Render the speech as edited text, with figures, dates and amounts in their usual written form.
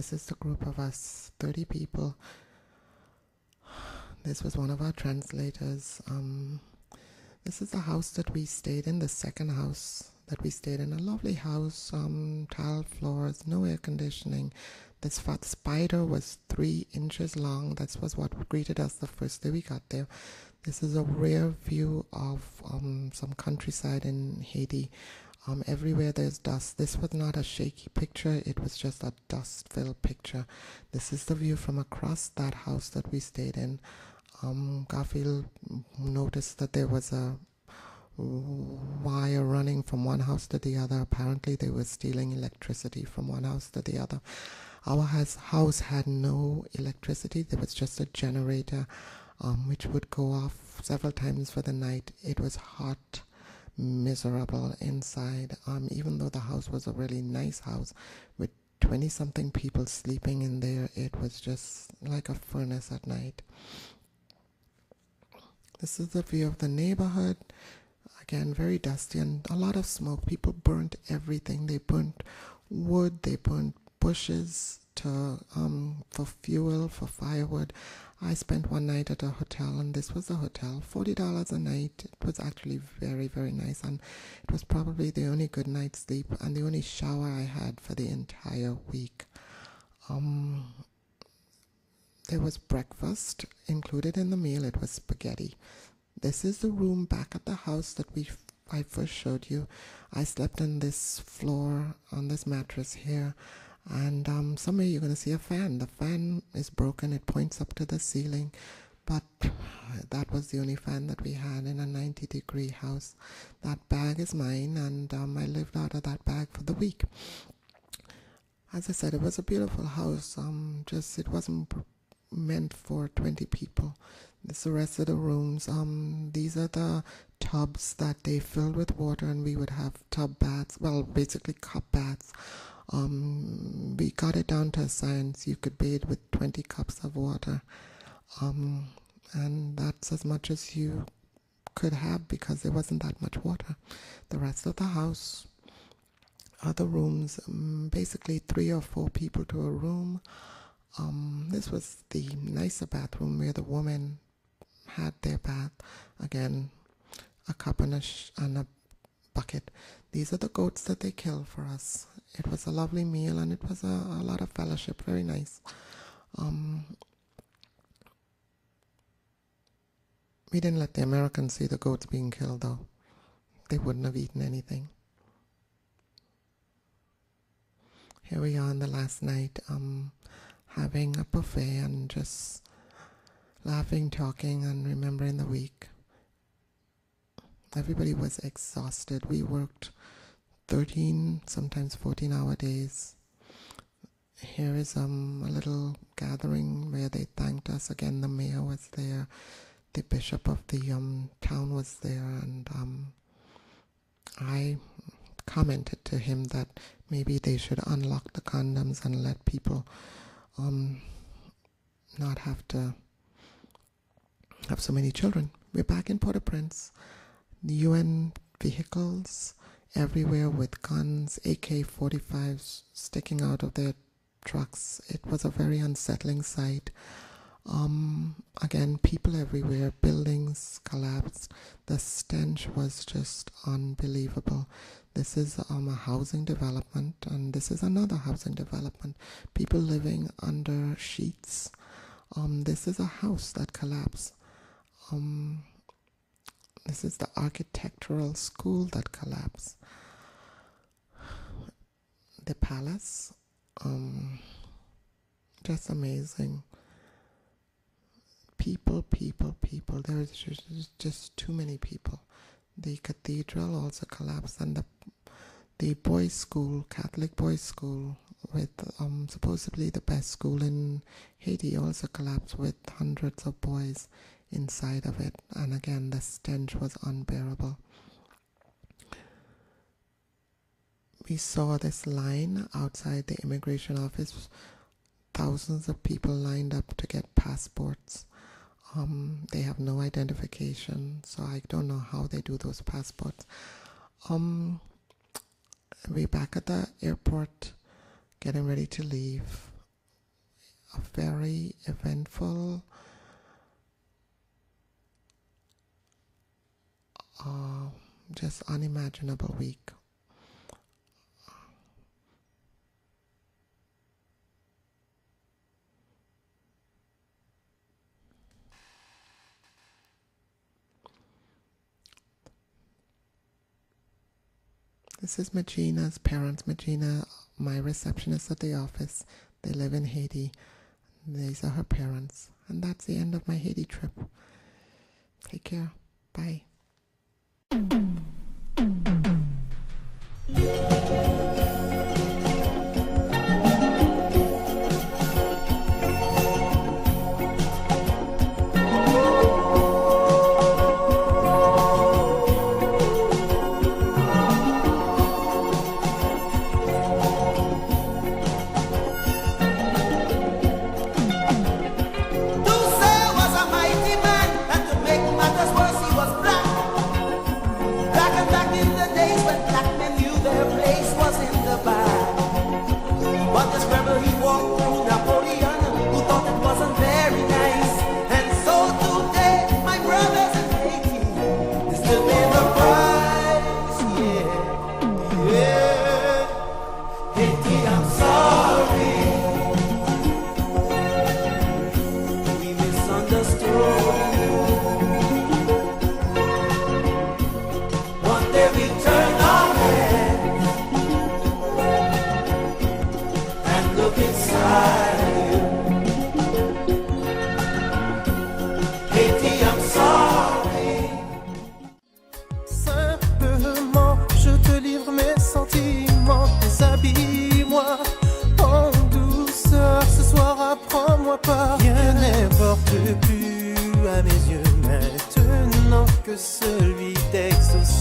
this is the group of us, 30 people. This was one of our translators. This is the house that we stayed in, the second house that we stayed in. A lovely house, tile floors, no air conditioning. This fat spider was 3 inches long. That was what greeted us the first day we got there. This is a rare view of some countryside in Haiti. Everywhere there's dust. This was not a shaky picture, it was just a dust-filled picture. This is the view from across that house that we stayed in. Garfield noticed that there was a wire running from one house to the other. Apparently they were stealing electricity from one house to the other. Our house had no electricity. There was just a generator which would go off several times for the night. It was hot, miserable inside, even though the house was a really nice house with 20-something people sleeping in there. It was just like a furnace at night. This is the view of the neighborhood. Again, very dusty and a lot of smoke. People burnt everything. They burnt wood, they burnt bushes for fuel, for firewood. I spent one night at a hotel, and this was the hotel, $40 a night. It was actually very, very nice, and it was probably the only good night's sleep and the only shower I had for the entire week. There was breakfast included in the meal. It was spaghetti. This is the room back at the house that I first showed you. I slept on this floor, on this mattress here, and somewhere you're going to see a fan. The fan is broken. It points up to the ceiling, but that was the only fan that we had in a 90-degree house. That bag is mine, and I lived out of that bag for the week. As I said, it was a beautiful house. It wasn't meant for 20 people. This is the rest of the rooms. These are the tubs that they filled with water, and we would have tub baths, well, basically cup baths. We got it down to a science. You could bathe with 20 cups of water, and that's as much as you could have because there wasn't that much water. The rest of the house, other rooms, basically 3 or 4 people to a room. This was the nicer bathroom where the women had their bath. Again, a cup and a bucket. These are the goats that they killed for us. It was a lovely meal, and it was a lot of fellowship. Very nice. We didn't let the Americans see the goats being killed, though. They wouldn't have eaten anything. Here we are on the last night, having a buffet and just laughing, talking, and remembering the week. Everybody was exhausted. We worked 13, sometimes 14-hour days. Here is a little gathering where they thanked us. Again, the mayor was there. The bishop of the town was there, and I commented to him that maybe they should unlock the condoms and let people not have to have so many children. We're back in Port-au-Prince. The UN vehicles everywhere with guns, AK-45s sticking out of their trucks. It was a very unsettling sight. Again, people everywhere, buildings collapsed. The stench was just unbelievable. This is a housing development, and this is another housing development. People living under sheets. This is a house that collapsed. This is the architectural school that collapsed. The palace, just amazing. People. There is just too many people. The cathedral also collapsed, and the boys' school, Catholic boys' school, with supposedly the best school in Haiti, also collapsed with hundreds of boys inside of it. And again, the stench was unbearable. We saw this line outside the immigration office. Thousands of people lined up to get passports. They have no identification, so I don't know how they do those passports. We're back at the airport, getting ready to leave. a very eventful, just unimaginable week. This is Magina's parents. Magina, my receptionist at the office. They live in Haiti. These are her parents. And that's the end of my Haiti trip. Take care. Bye. Rien n'importe plus à mes yeux maintenant que celui d'exaucer.